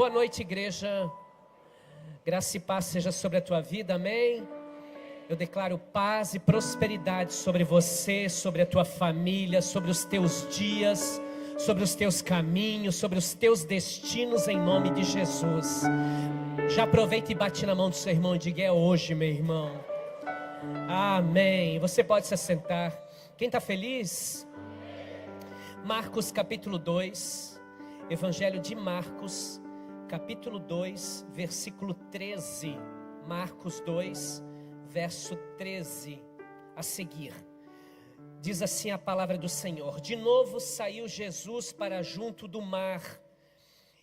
Boa noite, igreja. Graça e paz seja sobre a tua vida, amém? Eu declaro paz e prosperidade sobre você, sobre a tua família, sobre os teus dias, sobre os teus caminhos, sobre os teus destinos, em nome de Jesus. Já aproveita e bate na mão do seu irmão e diga: é hoje, meu irmão. Amém. Você pode se assentar. Quem está feliz? Marcos capítulo 2, Evangelho de Marcos, capítulo 2, versículo 13. Marcos 2, verso 13, a seguir. Diz assim a palavra do Senhor: de novo saiu Jesus para junto do mar,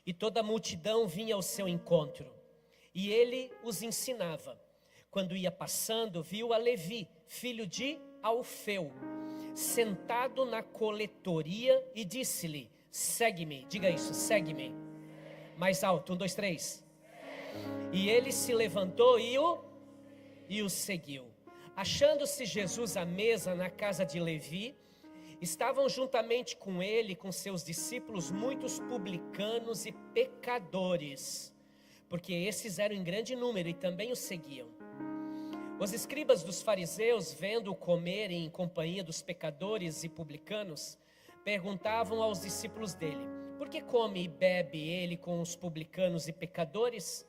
e toda a multidão vinha ao seu encontro, e ele os ensinava. Quando ia passando, viu a Levi, filho de Alfeu, sentado na coletoria, e disse-lhe: segue-me. Diga isso, segue-me. Mais alto, 1, 2, 3. E ele se levantou e o seguiu. Achando-se Jesus à mesa na casa de Levi, estavam juntamente com ele, com seus discípulos, muitos publicanos e pecadores, porque esses eram em grande número e também o seguiam. Os escribas dos fariseus, vendo-o comer em companhia dos pecadores e publicanos, perguntavam aos discípulos dele: por que come e bebe ele com os publicanos e pecadores?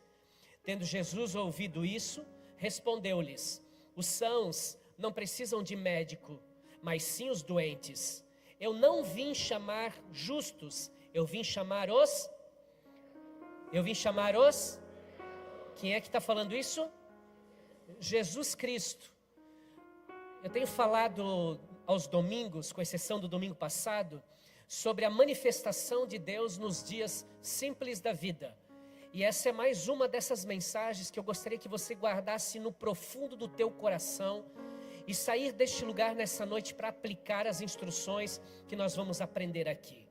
Tendo Jesus ouvido isso, respondeu-lhes: os sãos não precisam de médico, mas sim os doentes. Eu não vim chamar justos, eu vim chamar os... Quem é que está falando isso? Jesus Cristo. Eu tenho falado aos domingos, com exceção do domingo passado, sobre a manifestação de Deus nos dias simples da vida. E essa é mais uma dessas mensagens que eu gostaria que você guardasse no profundo do teu coração e sair deste lugar nessa noite para aplicar as instruções que nós vamos aprender aqui.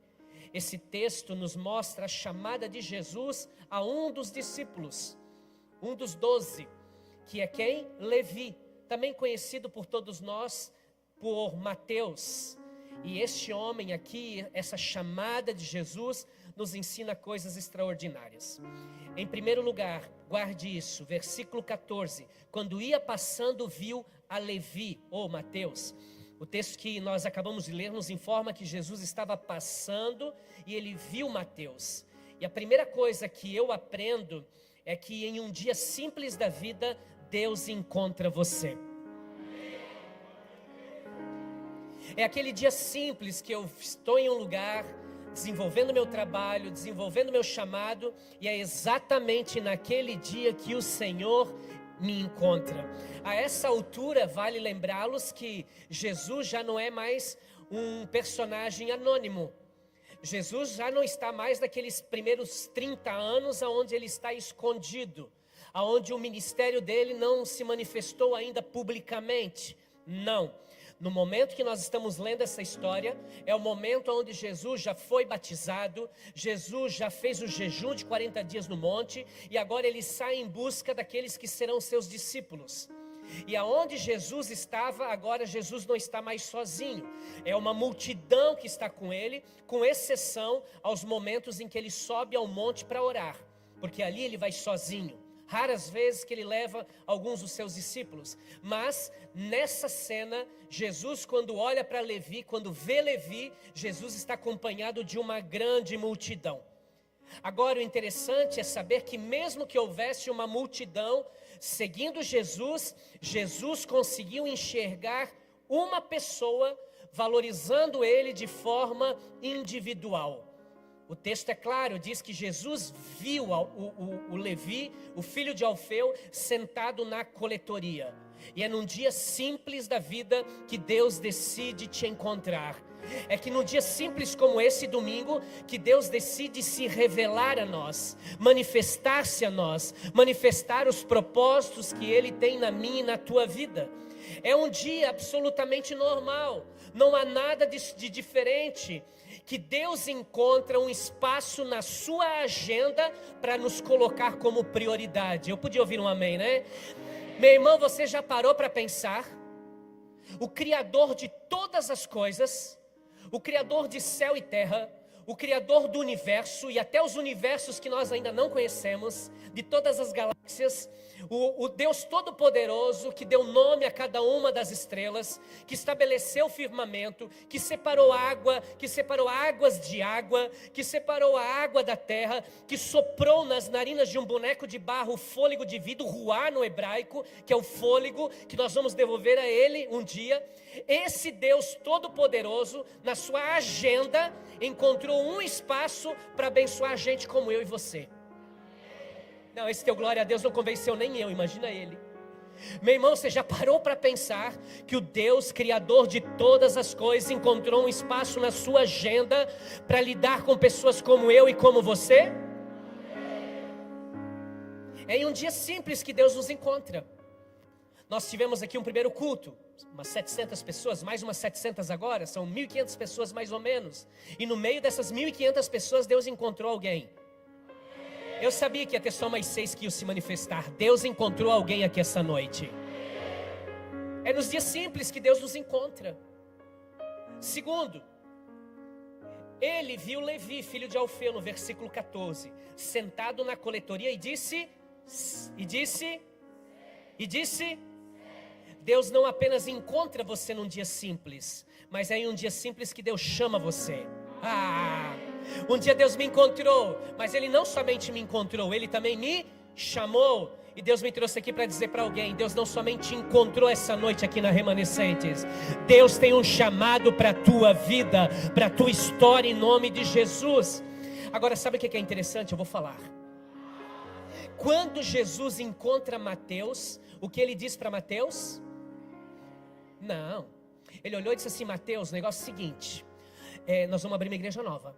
Esse texto nos mostra a chamada de Jesus a um dos discípulos, um dos 12, que é quem? Levi, também conhecido por todos nós por Mateus. E este homem aqui, essa chamada de Jesus, nos ensina coisas extraordinárias. Em primeiro lugar, guarde isso, versículo 14: quando ia passando, viu a Levi, ou Mateus. O texto que nós acabamos de ler nos informa que Jesus estava passando e ele viu Mateus. E a primeira coisa que eu aprendo é que em um dia simples da vida, Deus encontra você. É aquele dia simples que eu estou em um lugar, desenvolvendo meu trabalho, desenvolvendo meu chamado, e é exatamente naquele dia que o Senhor me encontra. A essa altura, vale lembrá-los que Jesus já não é mais um personagem anônimo. Jesus já não está mais naqueles primeiros 30 anos onde ele está escondido, onde o ministério dele não se manifestou ainda publicamente. Não. No momento que nós estamos lendo essa história, é o momento onde Jesus já foi batizado, Jesus já fez o jejum de 40 dias no monte, e agora ele sai em busca daqueles que serão seus discípulos. E aonde Jesus estava, agora Jesus não está mais sozinho. É uma multidão que está com ele, com exceção aos momentos em que ele sobe ao monte para orar, porque ali ele vai sozinho. Raras vezes que ele leva alguns dos seus discípulos. Mas nessa cena, Jesus, quando olha para Levi, quando vê Levi, Jesus está acompanhado de uma grande multidão. Agora o interessante é saber que mesmo que houvesse uma multidão seguindo Jesus, Jesus conseguiu enxergar uma pessoa, valorizando ele de forma individual. O texto é claro, diz que Jesus viu o Levi, o filho de Alfeu, sentado na coletoria. E é num dia simples da vida que Deus decide te encontrar. É que num dia simples como esse domingo, que Deus decide se revelar a nós, manifestar-se a nós, manifestar os propósitos que Ele tem na minha e na tua vida. É um dia absolutamente normal, não há nada de diferente, que Deus encontra um espaço na sua agenda para nos colocar como prioridade. Eu podia ouvir um amém, né? Meu irmão, você já parou para pensar? O Criador de todas as coisas, o Criador de céu e terra, o Criador do universo e até os universos que nós ainda não conhecemos, de todas as galáxias, o Deus Todo-Poderoso que deu nome a cada uma das estrelas, que estabeleceu o firmamento, que separou água, que separou águas de água, que separou a água da terra, que soprou nas narinas de um boneco de barro o fôlego de vida, o ruá no hebraico, que é o fôlego que nós vamos devolver a ele um dia. Esse Deus Todo-Poderoso, na sua agenda, encontrou um espaço para abençoar gente como eu e você. Não, esse teu glória a Deus não convenceu nem eu, imagina ele. Meu irmão, você já parou para pensar que o Deus Criador de todas as coisas encontrou um espaço na sua agenda para lidar com pessoas como eu e como você? É em um dia simples que Deus nos encontra. Nós tivemos aqui um primeiro culto, umas 700 pessoas, mais umas 700 agora, são 1.500 pessoas mais ou menos. E no meio dessas 1.500 pessoas, Deus encontrou alguém. Eu sabia que ia ter só mais 6 que iam se manifestar. Deus encontrou alguém aqui essa noite. É nos dias simples que Deus nos encontra. Segundo, ele viu Levi, filho de Alfeu, no versículo 14, sentado na coletoria e disse, Deus não apenas encontra você num dia simples, mas é em um dia simples que Deus chama você. Um dia Deus me encontrou, mas Ele não somente me encontrou, Ele também me chamou. E Deus me trouxe aqui para dizer para alguém: Deus não somente encontrou essa noite aqui na Remanescentes, Deus tem um chamado para a tua vida, para a tua história, em nome de Jesus. Agora, sabe o que é interessante? Eu vou falar. Quando Jesus encontra Mateus, o que ele diz para Mateus? Não, ele olhou e disse assim: Mateus, o negócio é o seguinte, nós vamos abrir uma igreja nova.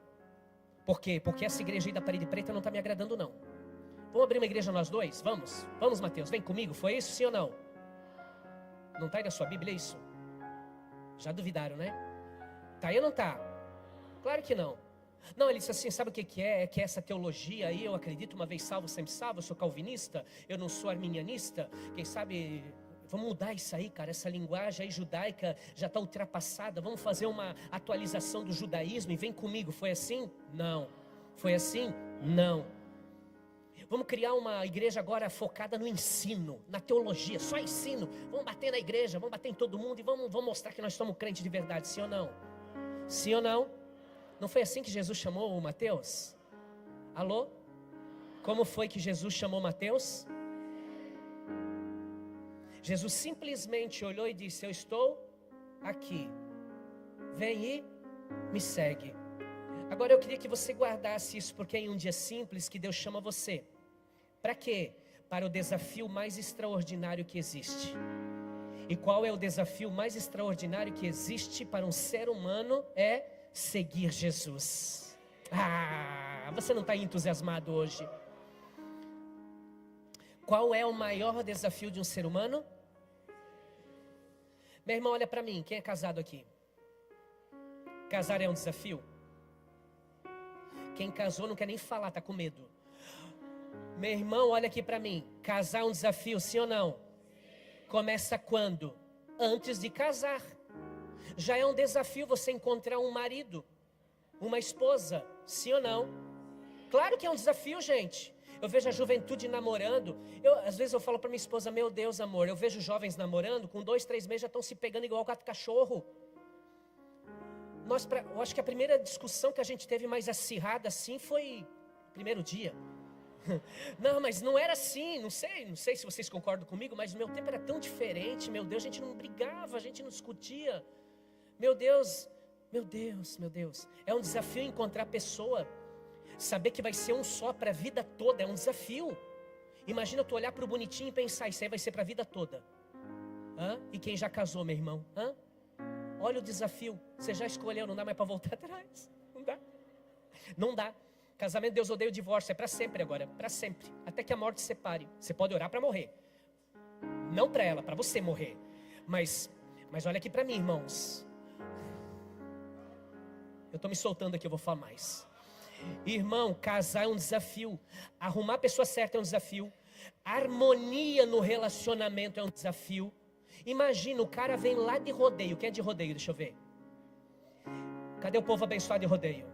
Por quê? Porque essa igreja aí da parede preta não está me agradando não. Vamos abrir uma igreja nós dois? Vamos Mateus, vem comigo, foi isso sim ou não? Não está aí na sua Bíblia isso? Já duvidaram, né? Está aí ou não está? Claro que não. Não, ele disse assim, sabe o que é? É que essa teologia aí, eu acredito, uma vez salvo, sempre salvo, eu sou calvinista, eu não sou arminianista, quem sabe, vamos mudar isso aí, cara, essa linguagem aí judaica já está ultrapassada, vamos fazer uma atualização do judaísmo e vem comigo, foi assim? Não. Foi assim? Não. Vamos criar uma igreja agora focada no ensino, na teologia, só ensino, vamos bater na igreja, vamos bater em todo mundo e vamos mostrar que nós somos crentes de verdade, sim ou não? Sim ou não? Não foi assim que Jesus chamou o Mateus? Alô? Como foi que Jesus chamou Mateus? Jesus simplesmente olhou e disse: eu estou aqui, vem e me segue. Agora eu queria que você guardasse isso, porque é em um dia simples que Deus chama você. Para quê? Para o desafio mais extraordinário que existe. E qual é o desafio mais extraordinário que existe para um ser humano? É seguir Jesus. Você não está entusiasmado hoje? Qual é o maior desafio de um ser humano? Meu irmão, olha para mim, quem é casado aqui? Casar é um desafio? Quem casou não quer nem falar, está com medo. Meu irmão, olha aqui para mim, casar é um desafio, sim ou não? Começa quando? Antes de casar. Já é um desafio você encontrar um marido, uma esposa, sim ou não? Claro que é um desafio, gente. Eu vejo a juventude namorando. Às vezes eu falo para minha esposa: meu Deus, amor, eu vejo jovens namorando, com 2, 3 meses já estão se pegando igual gato e cachorro. Eu acho que a primeira discussão que a gente teve mais acirrada assim foi no primeiro dia. Não, mas não era assim, não sei se vocês concordam comigo, mas no meu tempo era tão diferente, meu Deus, a gente não brigava, a gente não discutia. Meu Deus, é um desafio encontrar a pessoa, saber que vai ser um só para a vida toda, é um desafio. Imagina tu olhar para o bonitinho e pensar: isso aí vai ser para a vida toda. E quem já casou, meu irmão? Olha o desafio, você já escolheu, não dá mais para voltar atrás, não dá. Casamento, Deus odeia o divórcio, é para sempre agora, para sempre, até que a morte separe. Você pode orar para morrer, não para ela, para você morrer, mas olha aqui para mim, irmãos, eu estou me soltando aqui, eu vou falar mais. Irmão, casar é um desafio, arrumar a pessoa certa é um desafio, harmonia no relacionamento é um desafio. Imagina, o cara vem lá de Rodeio. Quem é de Rodeio? Deixa eu ver. Cadê o povo abençoado de Rodeio?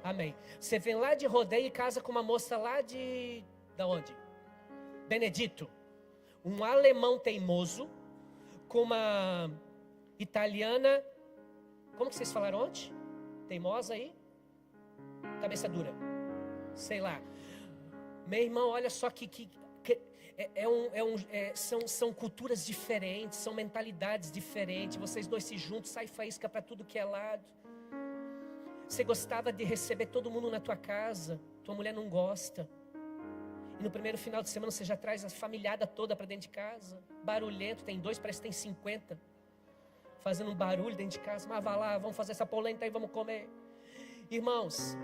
Amém. Você vem lá de Rodeio e casa com uma moça lá da onde? Benedito. Um alemão teimoso com uma italiana, como que vocês falaram ontem? Teimosa aí? Cabeça dura. Sei lá. Meu irmão, olha só são culturas diferentes, são mentalidades diferentes. Vocês dois se juntam, sai faísca para tudo que é lado. Você gostava de receber todo mundo na tua casa, tua mulher não gosta. E no primeiro final de semana você já traz a familhada toda para dentro de casa. Barulhento, tem 2, parece que tem 50. Fazendo um barulho dentro de casa. Mas vai lá, vamos fazer essa polenta aí, vamos comer. Irmãos,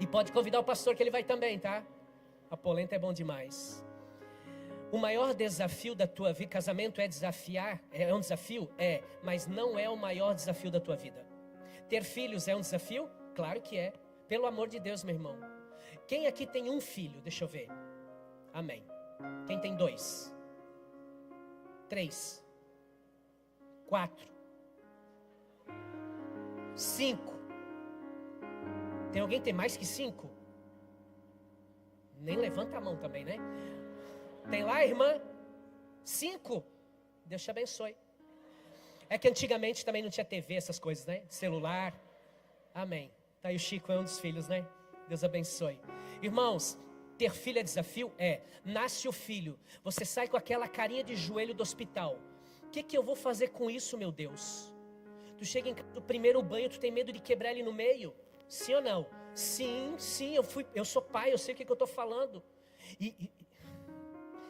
e pode convidar o pastor que ele vai também, tá? A polenta é bom demais. O maior desafio da tua vida, casamento é um desafio? É, mas não é o maior desafio da tua vida. Ter filhos é um desafio? Claro que é. Pelo amor de Deus, meu irmão. Quem aqui tem um filho? Deixa eu ver. Amém. Quem tem 2? 3? 4? 5? Tem alguém que tem mais que 5? Nem levanta a mão também, né? Tem lá, irmã? 5? Deus te abençoe. É que antigamente também não tinha TV, essas coisas, né? Celular. Amém. Tá aí o Chico, é um dos filhos, né? Deus abençoe. Irmãos, ter filho é desafio? É. Nasce o filho, você sai com aquela carinha de joelho do hospital. O que eu vou fazer com isso, meu Deus? Tu chega em casa do primeiro banho, tu tem medo de quebrar ele no meio? Sim ou não? Sim, eu sou pai, eu sei o que eu estou falando.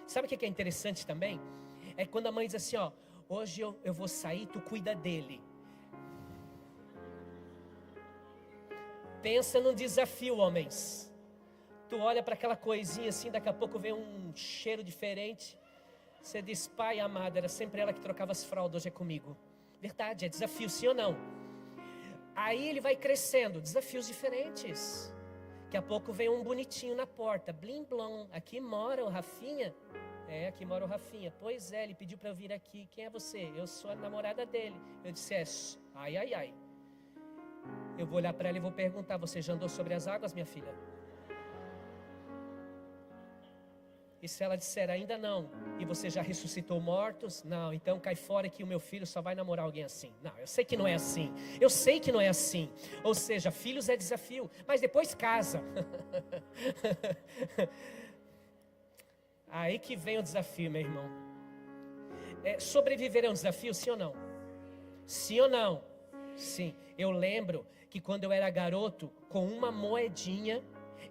Sabe o que é interessante também? É quando a mãe diz assim, ó, hoje eu vou sair, tu cuida dele. Pensa num desafio, homens. Tu olha para aquela coisinha assim, daqui a pouco vem um cheiro diferente. Você diz, pai amado, era sempre ela que trocava as fraldas, hoje é comigo. Verdade, é desafio, sim ou não? Aí ele vai crescendo, desafios diferentes. Daqui a pouco vem um bonitinho na porta, blim blom, aqui mora o Rafinha? É, aqui mora o Rafinha. Pois é, ele pediu para eu vir aqui. Quem é você? Eu sou a namorada dele. Eu disse, ai. Eu vou olhar para ela e vou perguntar, você já andou sobre as águas, minha filha? E se ela disser ainda não, e você já ressuscitou mortos? Não, então cai fora que o meu filho só vai namorar alguém assim. Não, eu sei que não é assim. Eu sei que não é assim. Ou seja, filhos é desafio, mas depois casa. Aí que vem o desafio, meu irmão. Sobreviver é um desafio, sim ou não? Sim ou não? Sim. Eu lembro que quando eu era garoto, com uma moedinha,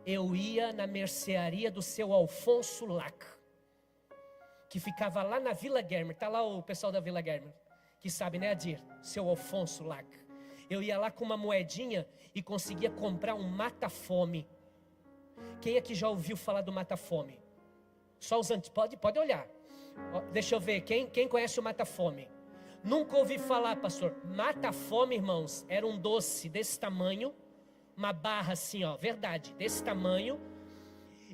eu ia na mercearia do seu Alfonso Lac, que ficava lá na Vila Germer. Está lá o pessoal da Vila Germer, que sabe, né, Adir? Seu Alfonso Lac. Eu ia lá com uma moedinha e conseguia comprar um mata-fome. Quem aqui já ouviu falar do mata-fome? Só os antigos, pode olhar. Deixa eu ver, quem conhece o mata-fome? Nunca ouvi falar, pastor. Mata-fome, irmãos, era um doce desse tamanho, uma barra assim, ó, verdade, desse tamanho.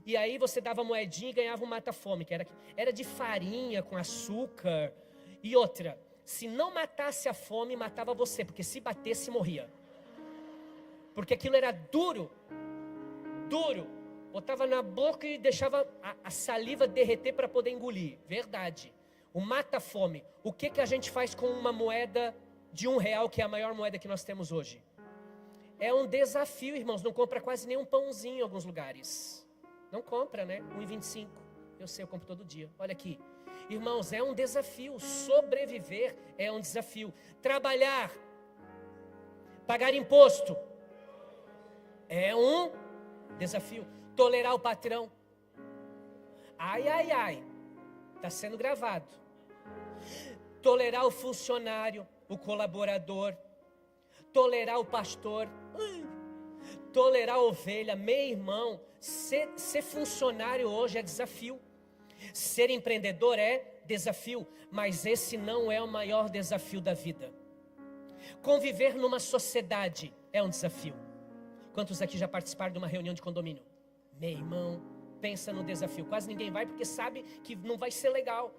E aí você dava moedinha e ganhava um mata-fome, que era de farinha com açúcar. E outra, se não matasse a fome, matava você, porque se batesse, morria. Porque aquilo era duro. Botava na boca e deixava a saliva derreter para poder engolir. Verdade. O mata-fome. O que a gente faz com uma moeda de R$1, que é a maior moeda que nós temos hoje? É um desafio, irmãos. Não compra quase nem um pãozinho em alguns lugares. Não compra, né? 1,25. Eu sei, eu compro todo dia. Olha aqui. Irmãos, é um desafio. Sobreviver é um desafio. Trabalhar, pagar imposto, é um desafio. Tolerar o patrão. Ai. Está sendo gravado. Tolerar o funcionário, o colaborador. Tolerar o pastor. Tolerar a ovelha. Meu irmão, ser funcionário hoje é desafio. Ser empreendedor é desafio. Mas esse não é o maior desafio da vida. Conviver numa sociedade é um desafio. Quantos aqui já participaram de uma reunião de condomínio? Meu irmão, pensa no desafio. Quase ninguém vai porque sabe que não vai ser legal.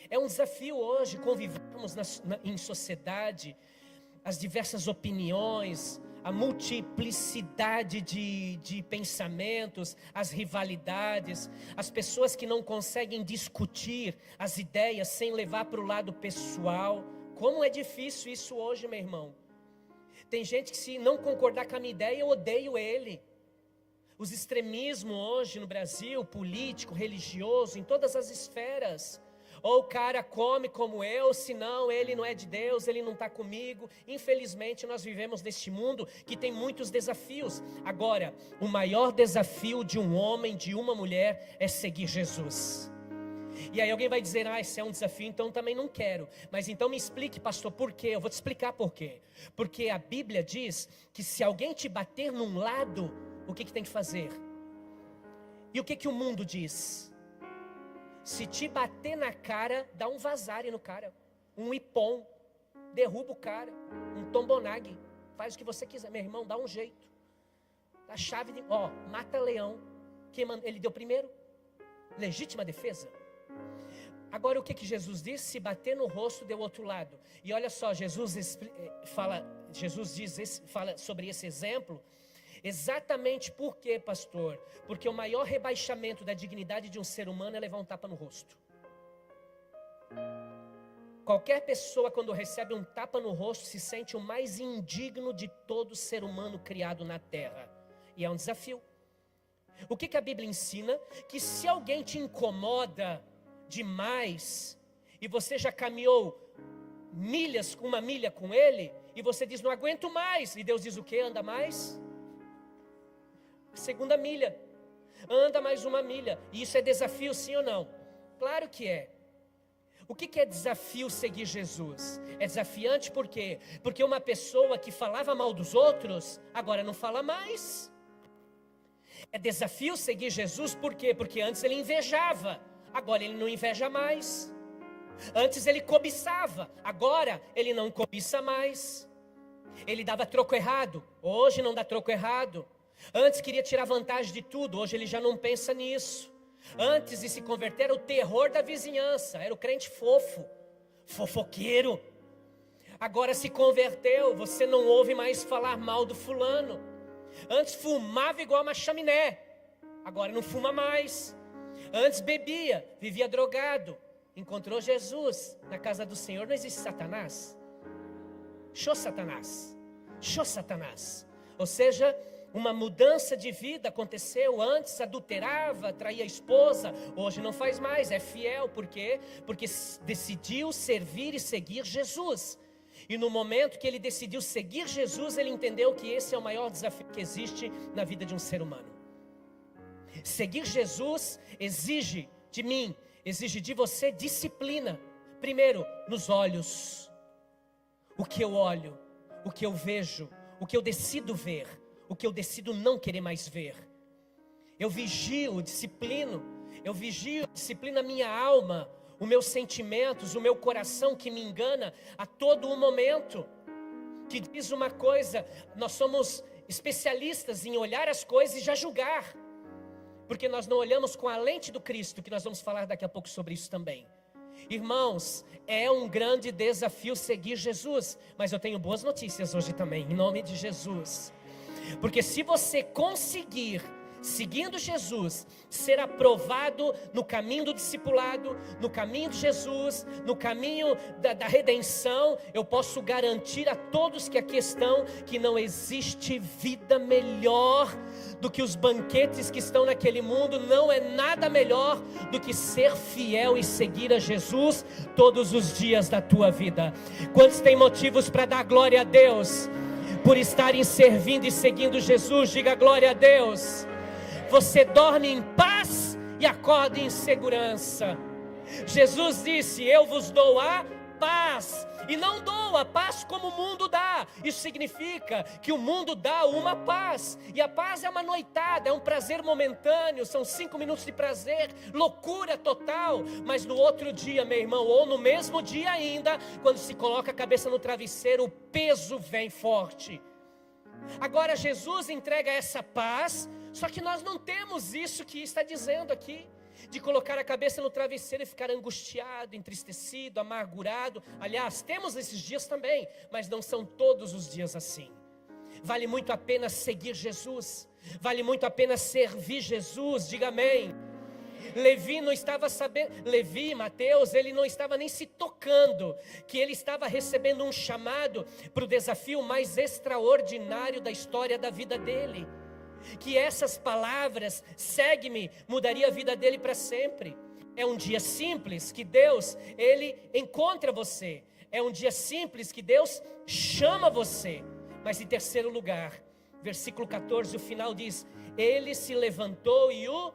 É um desafio hoje convivermos em sociedade, as diversas opiniões, a multiplicidade de pensamentos, as rivalidades, as pessoas que não conseguem discutir as ideias sem levar para o lado pessoal. Como é difícil isso hoje, meu irmão. Tem gente que, se não concordar com a minha ideia, eu odeio ele. Os extremismos hoje no Brasil, político, religioso, em todas as esferas. Ou o cara come como eu, senão ele não é de Deus, ele não está comigo. Infelizmente nós vivemos neste mundo que tem muitos desafios. Agora, o maior desafio de um homem, de uma mulher, é seguir Jesus. E aí alguém vai dizer, esse é um desafio, então também não quero. Mas então me explique, pastor, por quê? Eu vou te explicar por quê. Porque a Bíblia diz que se alguém te bater num lado, o que tem que fazer? E o que o mundo diz? Se te bater na cara, dá um vazare no cara, um ipom, derruba o cara, um tombonag, faz o que você quiser, meu irmão, dá um jeito. A chave de, mata leão, ele deu primeiro, legítima defesa. Agora o que Jesus disse? Se bater no rosto, deu outro lado. E olha só, Jesus fala sobre esse exemplo. Exatamente por quê, pastor? Porque o maior rebaixamento da dignidade de um ser humano é levar um tapa no rosto. Qualquer pessoa, quando recebe um tapa no rosto, se sente o mais indigno de todo ser humano criado na terra. E é um desafio. O que a Bíblia ensina? Que se alguém te incomoda demais, e você já caminhou uma milha com ele, e você diz, não aguento mais, e Deus diz o quê? Anda mais? Segunda milha, anda mais uma milha. E isso é desafio, sim ou não? Claro que é. O que é desafio seguir Jesus? É desafiante por quê? Porque uma pessoa que falava mal dos outros, agora não fala mais. É desafio seguir Jesus por quê? Porque antes ele invejava, agora ele não inveja mais. Antes ele cobiçava, agora ele não cobiça mais. Ele dava troco errado, hoje não dá troco errado. Antes queria tirar vantagem de tudo, hoje ele já não pensa nisso. Antes de se converter era o terror da vizinhança, era o crente fofo, fofoqueiro. Agora se converteu, você não ouve mais falar mal do fulano. Antes fumava igual uma chaminé, agora não fuma mais. Antes bebia, vivia drogado. Encontrou Jesus na casa do Senhor. Não existe Satanás. Show Satanás. Show Satanás. Ou seja, uma mudança de vida aconteceu. Antes adulterava, traía a esposa, hoje não faz mais, é fiel. Por quê? Porque decidiu servir e seguir Jesus. E no momento que ele decidiu seguir Jesus, ele entendeu que esse é o maior desafio que existe na vida de um ser humano. Seguir Jesus exige de mim, exige de você disciplina. Primeiro, nos olhos. O que eu olho, o que eu vejo, o que eu decido ver, o que eu decido não querer mais ver. Eu vigio, disciplino a minha alma, os meus sentimentos, o meu coração que me engana a todo momento. Que diz uma coisa, nós somos especialistas em olhar as coisas e já julgar. Porque nós não olhamos com a lente do Cristo, que nós vamos falar daqui a pouco sobre isso também. Irmãos, é um grande desafio seguir Jesus, mas eu tenho boas notícias hoje também, em nome de Jesus. Porque se você conseguir, seguindo Jesus, ser aprovado no caminho do discipulado, no caminho de Jesus, no caminho da redenção, eu posso garantir a todos que aqui estão, que não existe vida melhor do que os banquetes que estão naquele mundo. Não é nada melhor do que ser fiel e seguir a Jesus todos os dias da tua vida. Quantos têm motivos para dar glória a Deus por estarem servindo e seguindo Jesus? Diga glória a Deus. Você dorme em paz e acorda em segurança. Jesus disse, eu vos dou a paz. E não dou a paz como o mundo dá. Isso significa que o mundo dá uma paz. E a paz é uma noitada, é um prazer momentâneo. São 5 minutos de prazer, loucura total. Mas no outro dia, meu irmão, ou no mesmo dia ainda, quando se coloca a cabeça no travesseiro, o peso vem forte. Agora Jesus entrega essa paz, só que nós não temos isso que está dizendo aqui, de colocar a cabeça no travesseiro e ficar angustiado, entristecido, amargurado. Aliás, temos esses dias também, mas não são todos os dias assim. Vale muito a pena seguir Jesus. Vale muito a pena servir Jesus. Diga amém. Levi não estava sabendo, Mateus, ele não estava nem se tocando que ele estava recebendo um chamado para o desafio mais extraordinário da história da vida dele. Que essas palavras, segue-me, mudaria a vida dele para sempre. É um dia simples que Deus, ele encontra você. É um dia simples que Deus chama você. Mas em terceiro lugar, versículo 14, o final diz: Ele se levantou e o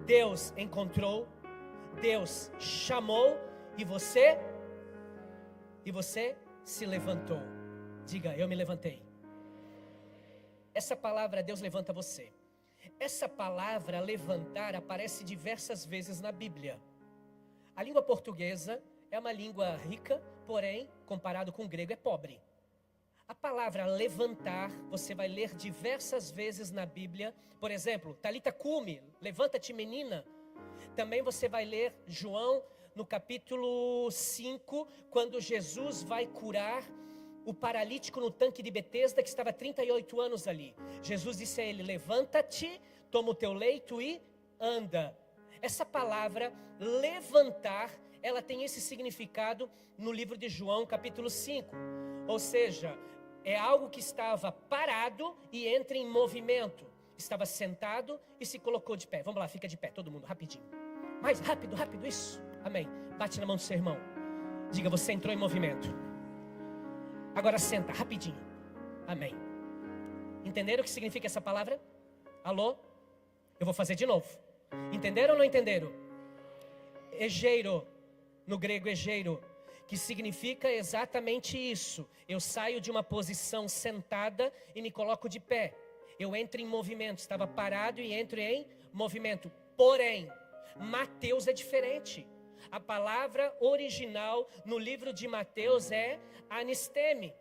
Deus encontrou, Deus chamou e você se levantou. Diga, eu me levantei. Essa palavra, Deus levanta você. Essa palavra levantar aparece diversas vezes na Bíblia. A língua portuguesa é uma língua rica, porém, comparado com o grego, é pobre. A palavra levantar, você vai ler diversas vezes na Bíblia. Por exemplo, Talita cumi, levanta-te menina. Também você vai ler João no capítulo 5, quando Jesus vai curar o paralítico no tanque de Betesda, que estava 38 anos ali. Jesus disse a ele: levanta-te, toma o teu leito e anda. Essa palavra levantar, ela tem esse significado no livro de João capítulo 5. Ou seja, é algo que estava parado e entra em movimento. Estava sentado e se colocou de pé. Vamos lá, fica de pé, todo mundo, rapidinho. Mais rápido, isso. Amém. Bate na mão do seu irmão. Diga, você entrou em movimento. Agora senta, rapidinho. Amém. Entenderam o que significa essa palavra? Alô? Eu vou fazer de novo. Entenderam ou não entenderam? Egeiro, no grego egeiro, que significa exatamente isso. Eu saio de uma posição sentada e me coloco de pé. Eu entro em movimento. Estava parado e entro em movimento. Porém, Mateus é diferente. A palavra original no livro de Mateus é anisteme.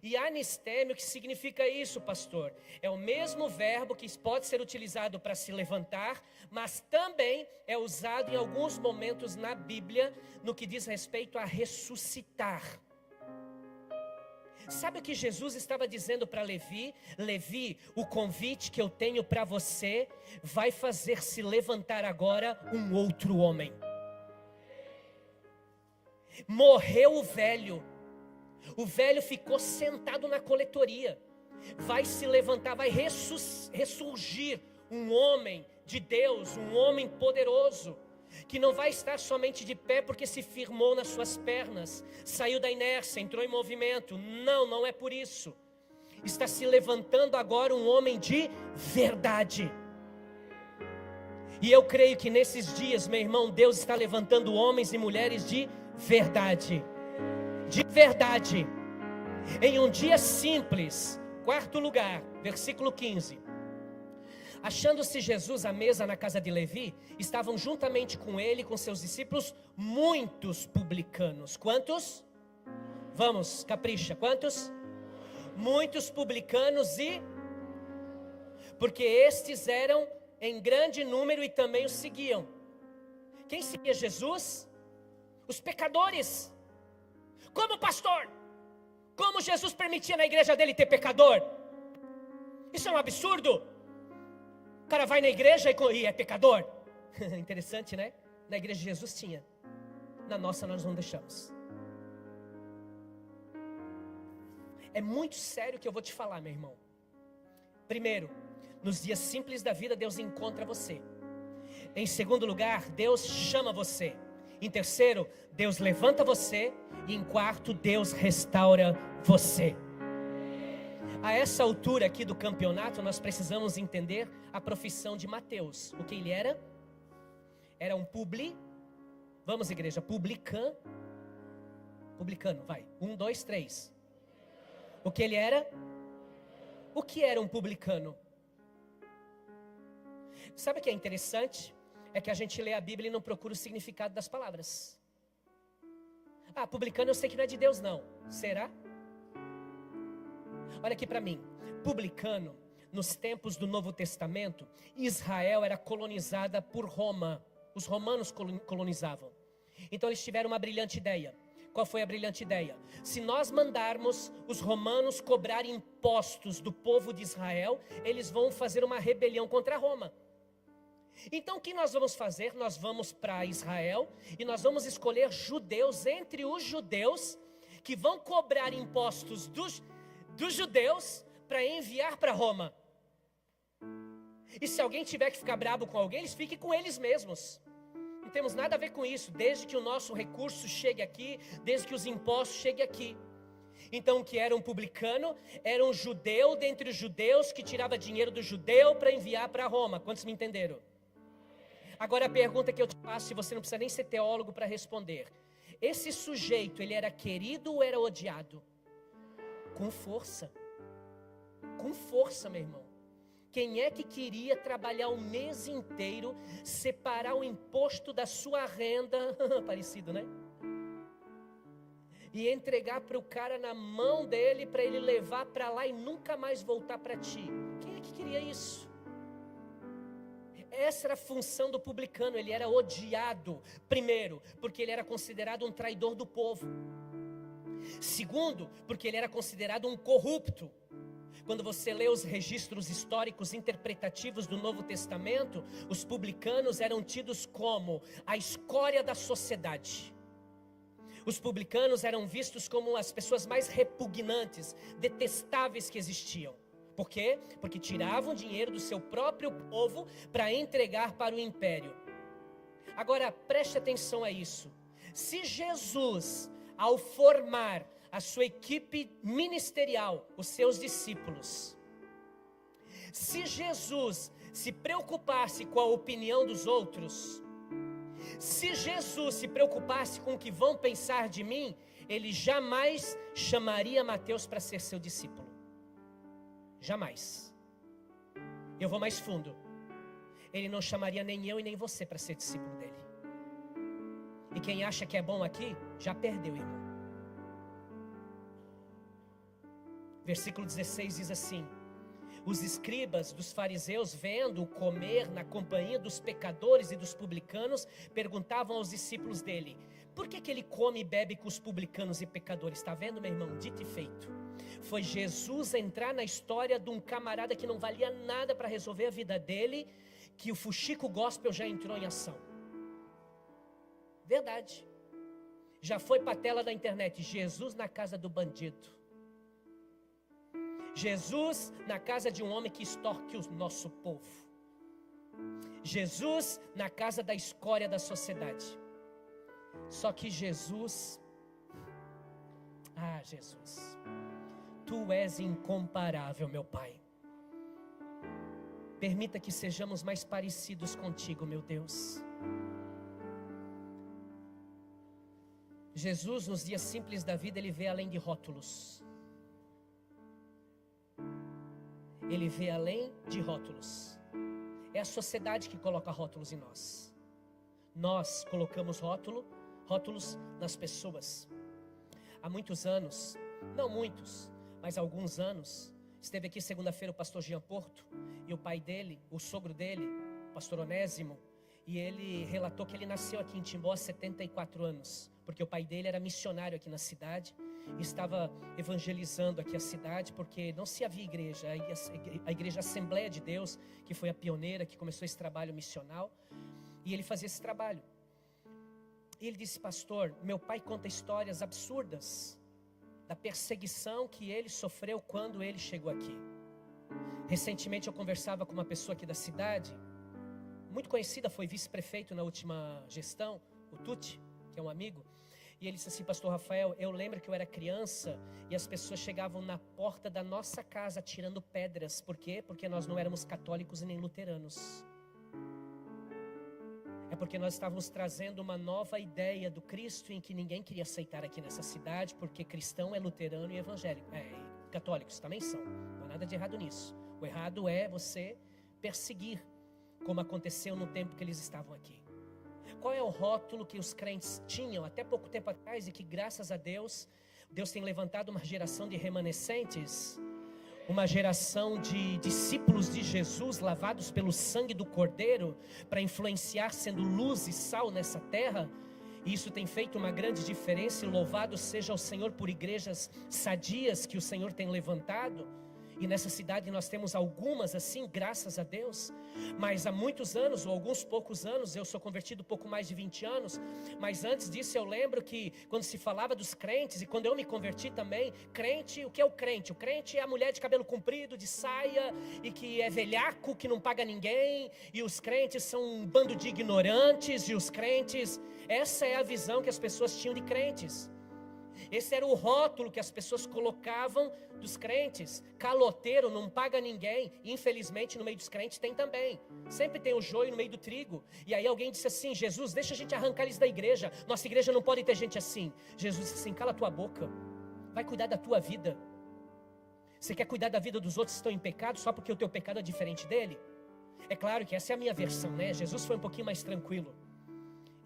E anisteme, o que significa isso, pastor? É o mesmo verbo que pode ser utilizado para se levantar, mas também é usado em alguns momentos na Bíblia no que diz respeito a ressuscitar. Sabe o que Jesus estava dizendo para Levi? Levi, o convite que eu tenho para você vai fazer se levantar agora um outro homem. Morreu o velho ficou sentado na coletoria. Vai se levantar, vai ressurgir um homem de Deus, um homem poderoso, que não vai estar somente de pé porque se firmou nas suas pernas, saiu da inércia, entrou em movimento. Não é por isso. Está se levantando agora um homem de verdade. E eu creio que nesses dias, meu irmão, Deus está levantando homens e mulheres de verdade. De verdade. Em um dia simples. Quarto lugar, versículo 15. Achando-se Jesus à mesa na casa de Levi, estavam juntamente com ele e com seus discípulos muitos publicanos. Quantos? Vamos, capricha, quantos? Muitos publicanos porque estes eram em grande número e também o seguiam. Quem seguia Jesus? Os pecadores. Como pastor? Como Jesus permitia na igreja dele ter pecador? Isso é um absurdo. O cara vai na igreja e é pecador. Interessante, né? Na igreja de Jesus tinha. Na nossa nós não deixamos. É muito sério o que eu vou te falar, meu irmão. Primeiro, nos dias simples da vida, Deus encontra você. Em segundo lugar, Deus chama você. Em terceiro, Deus levanta você. E em quarto, Deus restaura você. A essa altura aqui do campeonato, nós precisamos entender a profissão de Mateus. O que ele era? Era um vamos igreja, publicano, vai, 1, 2, 3. O que ele era? O que era um publicano? Sabe o que é interessante? É que a gente lê a Bíblia e não procura o significado das palavras. Publicano eu sei que não é de Deus não. Será? Olha aqui para mim. Publicano, nos tempos do Novo Testamento, Israel era colonizada por Roma. Os romanos colonizavam. Então eles tiveram uma brilhante ideia. qual foi a brilhante ideia? Se nós mandarmos os romanos cobrar impostos do povo de Israel, eles vão fazer uma rebelião contra Roma. Então o que nós vamos fazer? Nós vamos para Israel e nós vamos escolher judeus entre os judeus que vão cobrar impostos dos judeus para enviar para Roma. E se alguém tiver que ficar bravo com alguém, eles fiquem com eles mesmos. Não temos nada a ver com isso, desde que o nosso recurso chegue aqui, desde que os impostos cheguem aqui. Então o que era um publicano? Era um judeu dentre os judeus que tirava dinheiro do judeu para enviar para Roma. Quantos me entenderam? Agora a pergunta que eu te faço, e você não precisa nem ser teólogo para responder. Esse sujeito, ele era querido ou era odiado? Com força. Com força, meu irmão. Quem é que queria trabalhar o mês inteiro, separar o imposto da sua renda, parecido, né? E entregar para o cara na mão dele, para ele levar para lá e nunca mais voltar para ti. Quem é que queria isso? Essa era a função do publicano, ele era odiado. Primeiro, porque ele era considerado um traidor do povo. Segundo, porque ele era considerado um corrupto. Quando você lê os registros históricos interpretativos do Novo Testamento, os publicanos eram tidos como a escória da sociedade. Os publicanos eram vistos como as pessoas mais repugnantes, detestáveis que existiam. Por quê? Porque tiravam dinheiro do seu próprio povo para entregar para o império. Agora, preste atenção a isso. Se Jesus, ao formar a sua equipe ministerial, os seus discípulos, se Jesus se preocupasse com a opinião dos outros, se Jesus se preocupasse com o que vão pensar de mim, ele jamais chamaria Mateus para ser seu discípulo. Jamais. Eu vou mais fundo. Ele não chamaria nem eu e nem você para ser discípulo dele. E quem acha que é bom aqui, já perdeu, irmão. Versículo 16 diz assim: os escribas dos fariseus, vendo-o comer na companhia dos pecadores e dos publicanos, perguntavam aos discípulos dele: por que ele come e bebe com os publicanos e pecadores? Está vendo, meu irmão? Dito e feito. Foi Jesus entrar na história de um camarada que não valia nada para resolver a vida dele, que o fuxico gospel já entrou em ação. Verdade. Já foi para a tela da internet: Jesus na casa do bandido. Jesus na casa de um homem que extorque o nosso povo. Jesus na casa da escória da sociedade. Só que Jesus, Jesus, Tu és incomparável, meu Pai. Permita que sejamos mais parecidos contigo, meu Deus. Jesus, nos dias simples da vida, Ele vê além de rótulos. Ele vê além de rótulos. É a sociedade que coloca rótulos em nós. Nós colocamos rótulos nas pessoas. Há muitos anos, não muitos, mas alguns anos, esteve aqui segunda-feira o pastor Jean Porto, e o pai dele, o sogro dele, o pastor Onésimo, e ele relatou que ele nasceu aqui em Timbó há 74 anos, porque o pai dele era missionário aqui na cidade, e estava evangelizando aqui a cidade, porque não se havia igreja, a igreja Assembleia de Deus, que foi a pioneira, que começou esse trabalho missional, e ele fazia esse trabalho. E ele disse: pastor, meu pai conta histórias absurdas, da perseguição que ele sofreu quando ele chegou aqui. Recentemente eu conversava com uma pessoa aqui da cidade, muito conhecida, foi vice-prefeito na última gestão, o Tuti, que é um amigo. E ele disse assim: pastor Rafael, eu lembro que eu era criança e as pessoas chegavam na porta da nossa casa tirando pedras. Por quê? Porque nós não éramos católicos e nem luteranos. É porque nós estávamos trazendo uma nova ideia do Cristo em que ninguém queria aceitar aqui nessa cidade, porque cristão é luterano e evangélico. Católicos também são, não há nada de errado nisso. O errado é você perseguir, como aconteceu no tempo que eles estavam aqui. Qual é o rótulo que os crentes tinham até pouco tempo atrás e que, graças a Deus, Deus tem levantado uma geração de remanescentes, uma geração de discípulos de Jesus lavados pelo sangue do Cordeiro para influenciar, sendo luz e sal nessa terra? E isso tem feito uma grande diferença, e louvado seja o Senhor por igrejas sadias que o Senhor tem levantado. E nessa cidade nós temos algumas assim, graças a Deus. Mas há muitos anos, ou alguns poucos anos, eu sou convertido pouco mais de 20 anos. Mas antes disso eu lembro que quando se falava dos crentes, e quando eu me converti também, crente, o que é o crente? O crente é a mulher de cabelo comprido, de saia, e que é velhaco, que não paga ninguém. E os crentes são um bando de ignorantes, e os crentes, essa é a visão que as pessoas tinham de crentes. Esse era o rótulo que as pessoas colocavam dos crentes. Caloteiro, não paga ninguém. Infelizmente no meio dos crentes tem também. Sempre tem o joio no meio do trigo. E aí alguém disse assim: Jesus, deixa a gente arrancar eles da igreja. Nossa igreja não pode ter gente assim. Jesus disse assim: cala a tua boca. Vai cuidar da tua vida. Você quer cuidar da vida dos outros que estão em pecado só porque o teu pecado é diferente dele? É claro que essa é a minha versão, né? Jesus foi um pouquinho mais tranquilo.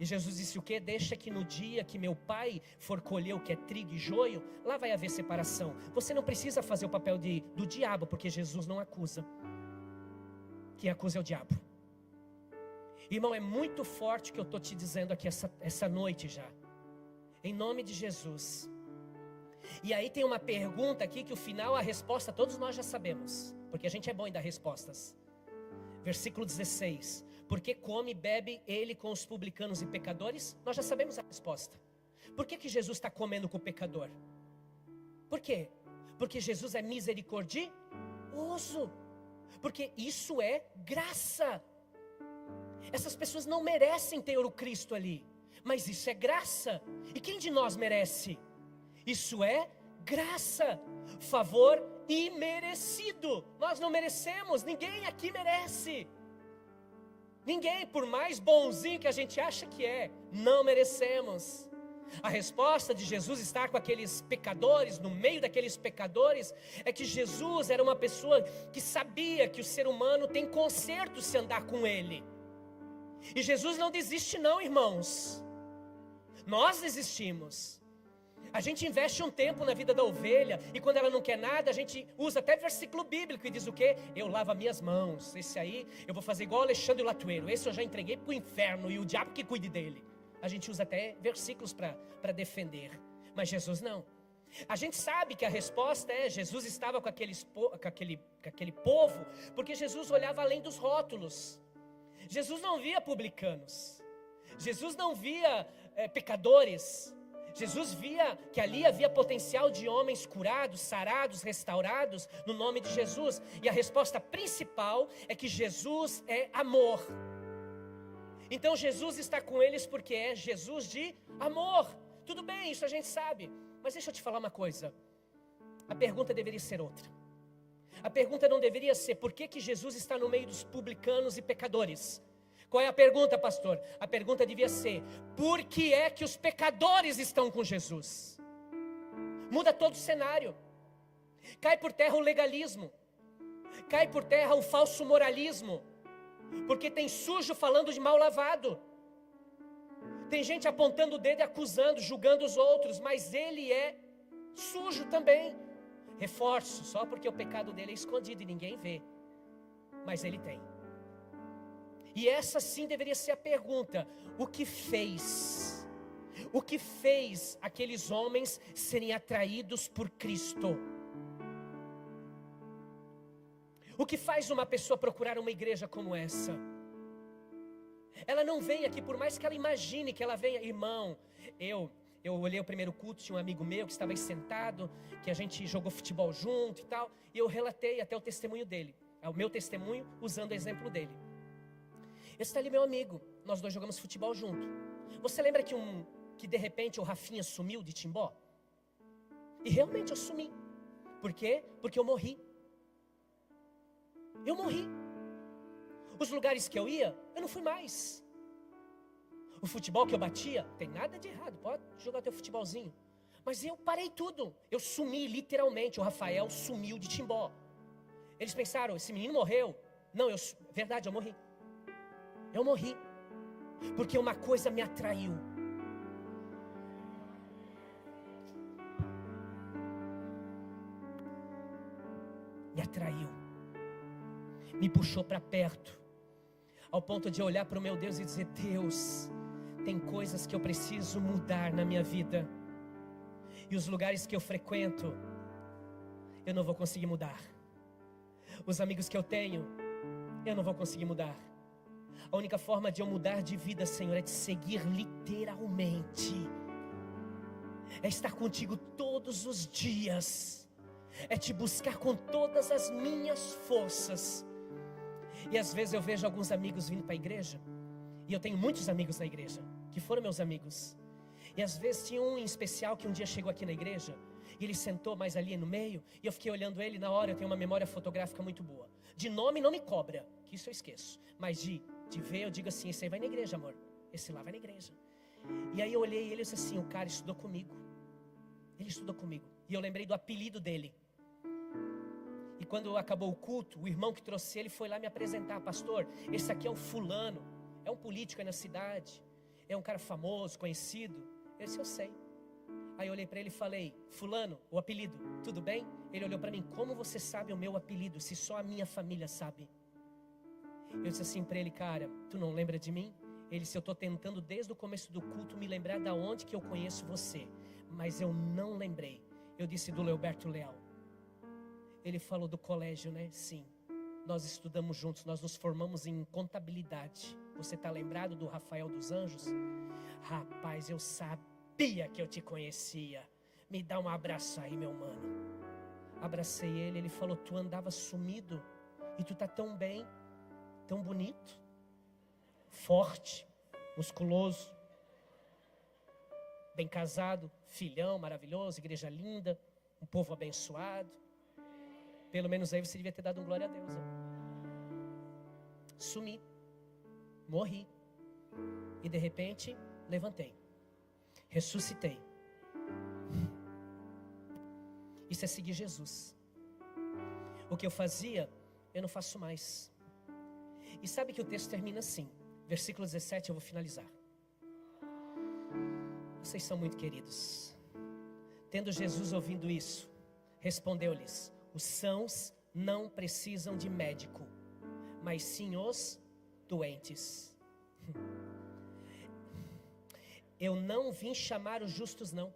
E Jesus disse o quê? Deixa que no dia que meu pai for colher o que é trigo e joio, lá vai haver separação. Você não precisa fazer o papel do diabo, porque Jesus não acusa. Quem acusa é o diabo. Irmão, é muito forte o que eu estou te dizendo aqui essa noite já. Em nome de Jesus. E aí tem uma pergunta aqui que o final, a resposta todos nós já sabemos. Porque a gente é bom em dar respostas. Versículo 16. Porque come e bebe ele com os publicanos e pecadores? Nós já sabemos a resposta. Por que Jesus está comendo com o pecador? Por quê? Porque Jesus é misericordioso. Porque isso é graça. Essas pessoas não merecem ter o Cristo ali, mas isso é graça. E quem de nós merece? Isso é graça, favor imerecido. Nós não merecemos, ninguém aqui merece. Ninguém, por mais bonzinho que a gente acha que é, não merecemos. A resposta de Jesus estar com aqueles pecadores, no meio daqueles pecadores, é que Jesus era uma pessoa que sabia que o ser humano tem conserto se andar com ele. E Jesus não desiste não, irmãos. Nós desistimos. A gente investe um tempo na vida da ovelha, e quando ela não quer nada, a gente usa até versículo bíblico e diz o quê? Eu lavo as minhas mãos. Esse aí, eu vou fazer igual Alexandre Latueiro. Esse eu já entreguei para o inferno e o diabo que cuide dele. A gente usa até versículos para defender. Mas Jesus não. A gente sabe que a resposta é: Jesus estava com aquele povo, porque Jesus olhava além dos rótulos. Jesus não via publicanos. Jesus não via pecadores. Jesus via que ali havia potencial de homens curados, sarados, restaurados no nome de Jesus. E a resposta principal é que Jesus é amor. Então Jesus está com eles porque é Jesus de amor. Tudo bem, isso a gente sabe. Mas deixa eu te falar uma coisa. A pergunta deveria ser outra. A pergunta não deveria ser: por que Jesus está no meio dos publicanos e pecadores? Qual é a pergunta, pastor? A pergunta devia ser: por que é que os pecadores estão com Jesus? Muda todo o cenário. Cai por terra o legalismo. Cai por terra o falso moralismo. Porque tem sujo falando de mal lavado. Tem gente apontando o dedo e acusando, julgando os outros, mas ele é sujo também. Reforço, só porque o pecado dele é escondido e ninguém vê. Mas ele tem. E essa sim deveria ser a pergunta: o que fez? O que fez aqueles homens serem atraídos por Cristo? O que faz uma pessoa procurar uma igreja como essa? Ela não vem aqui, por mais que ela imagine que ela venha. Irmão, eu olhei o primeiro culto, tinha um amigo meu que estava aí sentado, que a gente jogou futebol junto e tal, e eu relatei até o testemunho dele, o meu testemunho usando o exemplo dele. Esse está ali meu amigo, nós dois jogamos futebol junto. Você lembra que de repente o Rafinha sumiu de Timbó? E realmente eu sumi. Por quê? Porque eu morri. Eu morri. Os lugares que eu ia, eu não fui mais. O futebol que eu batia, tem nada de errado, pode jogar teu futebolzinho. Mas eu parei tudo, eu sumi literalmente. O Rafael sumiu de Timbó. Eles pensaram: esse menino morreu. Não, verdade, eu morri. Eu morri, porque uma coisa me atraiu. Me atraiu. Me puxou para perto. Ao ponto de olhar para o meu Deus e dizer: Deus, tem coisas que eu preciso mudar na minha vida. E os lugares que eu frequento, eu não vou conseguir mudar. Os amigos que eu tenho, eu não vou conseguir mudar. A única forma de eu mudar de vida, Senhor, é de seguir literalmente. É estar contigo todos os dias. É te buscar com todas as minhas forças. E às vezes eu vejo alguns amigos vindo para a igreja. E eu tenho muitos amigos na igreja, que foram meus amigos. E às vezes tinha um em especial que um dia chegou aqui na igreja. E ele sentou mais ali no meio. E eu fiquei olhando ele na hora. Eu tenho uma memória fotográfica muito boa. De nome não me cobra, que isso eu esqueço. Mas de ver eu digo assim, esse aí vai na igreja, amor. Esse lá vai na igreja. E aí eu olhei ele e disse assim, o cara estudou comigo. Ele estudou comigo. E eu lembrei do apelido dele. E quando acabou o culto, o irmão que trouxe ele foi lá me apresentar. Pastor, esse aqui é o fulano. É um político aí na cidade. É um cara famoso, conhecido. Eu disse, eu sei. Aí eu olhei para ele e falei, fulano, o apelido, tudo bem? Ele olhou para mim, como você sabe o meu apelido, se só a minha família sabe? Eu disse assim para ele, cara, tu não lembra de mim? Ele disse, eu estou tentando desde o começo do culto me lembrar da onde que eu conheço você. Mas eu não lembrei. Eu disse do Leoberto Leal. Ele falou do colégio, né? Sim. Nós estudamos juntos, nós nos formamos em contabilidade. Você está lembrado do Rafael dos Anjos? Rapaz, eu sabia que eu te conhecia. Me dá um abraço aí, meu mano. Abracei ele, ele falou, tu andava sumido e tu tá tão bem, tão bonito, forte, musculoso, bem casado, filhão maravilhoso, igreja linda, um povo abençoado. Pelo menos aí você devia ter dado um glória a Deus, né? Sumi, morri e de repente levantei, ressuscitei. Isso é seguir Jesus. O que eu fazia, eu não faço mais. E sabe que o texto termina assim, versículo 17, eu vou finalizar. Vocês são muito queridos. Tendo Jesus ouvindo isso, respondeu-lhes, os sãos não precisam de médico, mas sim os doentes. Eu não vim chamar os justos, não.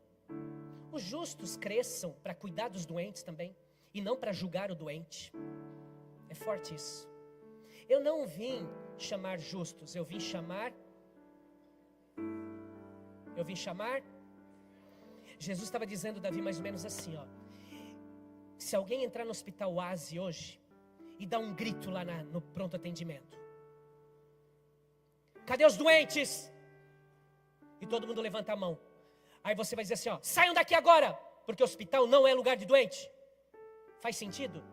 Os justos cresçam para cuidar dos doentes também, e não para julgar o doente. É forte isso. Eu não vim chamar justos, eu vim chamar. Jesus estava dizendo, Davi, mais ou menos assim, ó. Se alguém entrar no hospital Oase hoje e dar um grito lá no pronto atendimento, cadê os doentes? E todo mundo levanta a mão. Aí você vai dizer assim, ó, saiam daqui agora, porque o hospital não é lugar de doente. Faz sentido?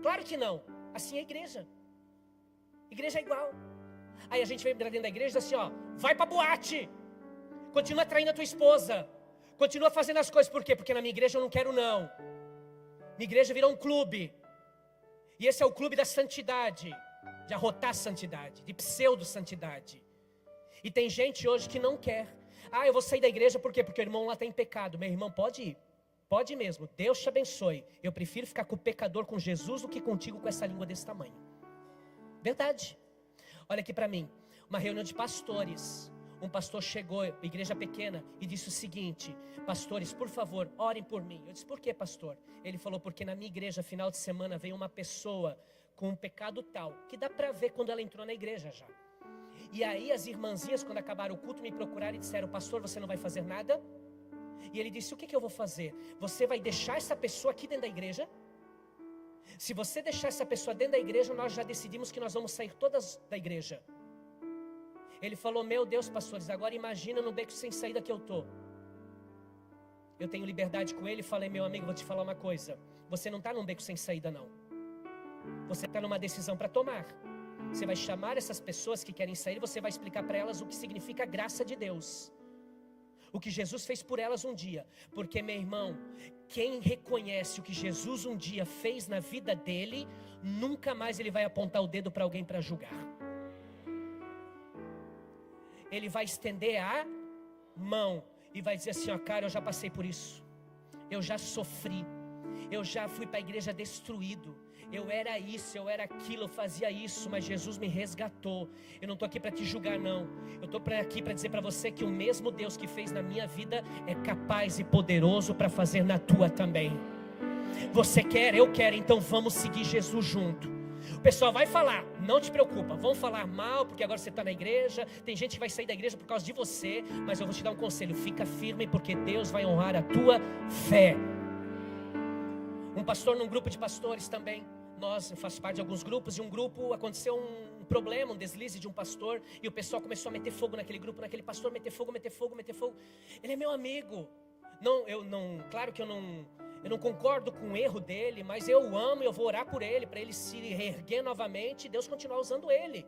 Claro que não. Assim é a igreja. Igreja é igual. Aí a gente vem pra dentro da igreja e diz assim, ó, vai pra boate, continua traindo a tua esposa, continua fazendo as coisas. Por quê? Porque na minha igreja eu não quero não. Minha igreja virou um clube. E esse é o clube da santidade, de arrotar santidade, de pseudo-santidade. E tem gente hoje que não quer. Ah, eu vou sair da igreja por quê? Porque o irmão lá está em pecado. Meu irmão, pode ir. Pode ir mesmo. Deus te abençoe. Eu prefiro ficar com o pecador, com Jesus, do que contigo com essa língua desse tamanho. Verdade. Olha aqui para mim. Uma reunião de pastores. Um pastor chegou, igreja pequena, e disse o seguinte, pastores, por favor, orem por mim. Eu disse, por que, pastor? Ele falou, porque na minha igreja, final de semana, veio uma pessoa com um pecado tal, que dá para ver quando ela entrou na igreja já. E aí as irmãzinhas, quando acabaram o culto, me procuraram e disseram, pastor, você não vai fazer nada? E ele disse, o que eu vou fazer? Você vai deixar essa pessoa aqui dentro da igreja? Se você deixar essa pessoa dentro da igreja, nós já decidimos que nós vamos sair todas da igreja. Ele falou, meu Deus, pastores, agora imagina no beco sem saída que eu estou. Eu tenho liberdade com ele e falei, meu amigo, vou te falar uma coisa. Você não está num beco sem saída, não. Você está numa decisão para tomar. Você vai chamar essas pessoas que querem sair e você vai explicar para elas o que significa a graça de Deus. O que Jesus fez por elas um dia. Porque, meu irmão, quem reconhece o que Jesus um dia fez na vida dele, nunca mais ele vai apontar o dedo para alguém para julgar. Ele vai estender a mão e vai dizer assim, ó, cara, eu já passei por isso. Eu já sofri. Eu já fui para a igreja destruído. Eu era isso, eu era aquilo, eu fazia isso, mas Jesus me resgatou. Eu não estou aqui para te julgar, não. Eu estou aqui para dizer para você que o mesmo Deus que fez na minha vida é capaz e poderoso para fazer na tua também. Você quer, eu quero, então vamos seguir Jesus junto. O pessoal vai falar, não te preocupa, vão falar mal, porque agora você está na igreja, tem gente que vai sair da igreja por causa de você, mas eu vou te dar um conselho, fica firme, porque Deus vai honrar a tua fé. Um pastor num grupo de pastores também, eu faço parte de alguns grupos, e um grupo, aconteceu um problema, um deslize de um pastor, e o pessoal começou a meter fogo naquele grupo, naquele pastor, meter fogo, ele é meu amigo, claro que eu não concordo com o erro dele, mas eu o amo e eu vou orar por ele, para ele se reerguer novamente e Deus continuar usando ele.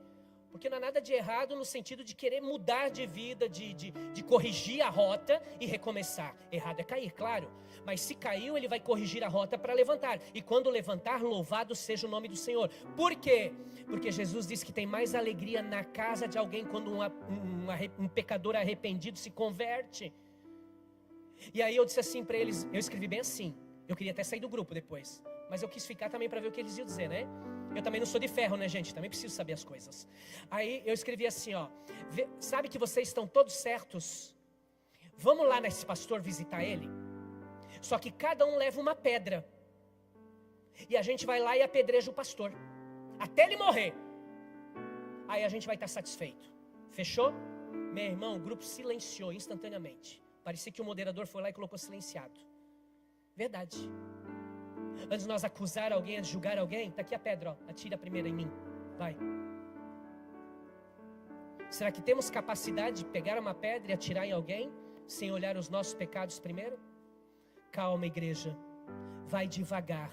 Porque não há nada de errado no sentido de querer mudar de vida, de corrigir a rota e recomeçar. Errado é cair, claro. Mas se caiu, ele vai corrigir a rota para levantar. E quando levantar, louvado seja o nome do Senhor. Por quê? Porque Jesus disse que tem mais alegria na casa de alguém quando um pecador arrependido se converte. E aí eu disse assim para eles, eu escrevi bem assim, eu queria até sair do grupo depois, mas eu quis ficar também para ver o que eles iam dizer, né? Eu também não sou de ferro, né, gente? Também preciso saber as coisas. Aí eu escrevi assim, sabe que vocês estão todos certos? Vamos lá nesse pastor visitar ele? Só que cada um leva uma pedra. E a gente vai lá e apedreja o pastor, até ele morrer. Aí a gente vai estar satisfeito. Fechou? Meu irmão, o grupo silenciou instantaneamente. Parecia que o moderador foi lá e colocou silenciado. Verdade. Antes de nós acusar alguém, antes de julgar alguém, está aqui a pedra, atira a primeira em mim. Vai. Será que temos capacidade de pegar uma pedra e atirar em alguém, sem olhar os nossos pecados primeiro? Calma, igreja. Vai devagar.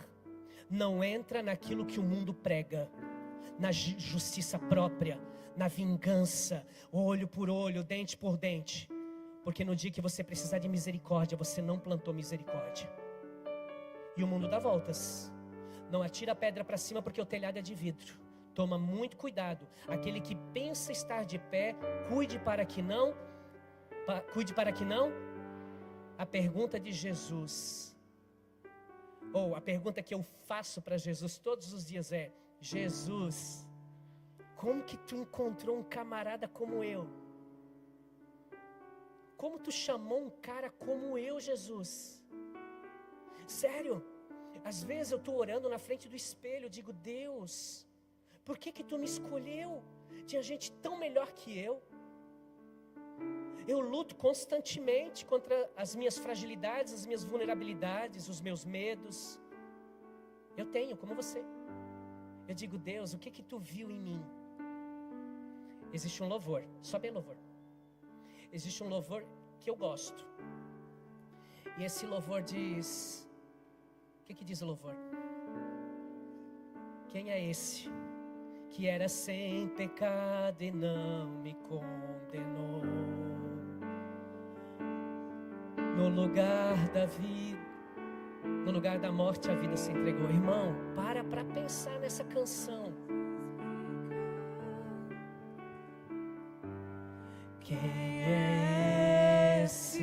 Não entra naquilo que o mundo prega. Na justiça própria, na vingança, olho por olho, dente por dente. Porque no dia que você precisar de misericórdia, você não plantou misericórdia. E o mundo dá voltas. Não atira a pedra para cima porque o telhado é de vidro. Toma muito cuidado. Aquele que pensa estar de pé, cuide para que não. A pergunta de Jesus, ou a pergunta que eu faço para Jesus todos os dias é: Jesus, como que tu encontrou um camarada como eu? Como tu chamou um cara como eu, Jesus? Sério, às vezes eu estou orando na frente do espelho, eu digo: Deus, por que tu me escolheu? Tinha gente tão melhor que eu. Eu luto constantemente contra as minhas fragilidades, as minhas vulnerabilidades, os meus medos. Eu tenho, como você. Eu digo: Deus, o que tu viu em mim? Existe um louvor, só bem louvor. Existe um louvor que eu gosto. E esse louvor diz... O que diz o louvor? Quem é esse que era sem pecado e não me condenou? No lugar da vida, no lugar da morte, a vida se entregou. Irmão, para pensar nessa canção. Quem é esse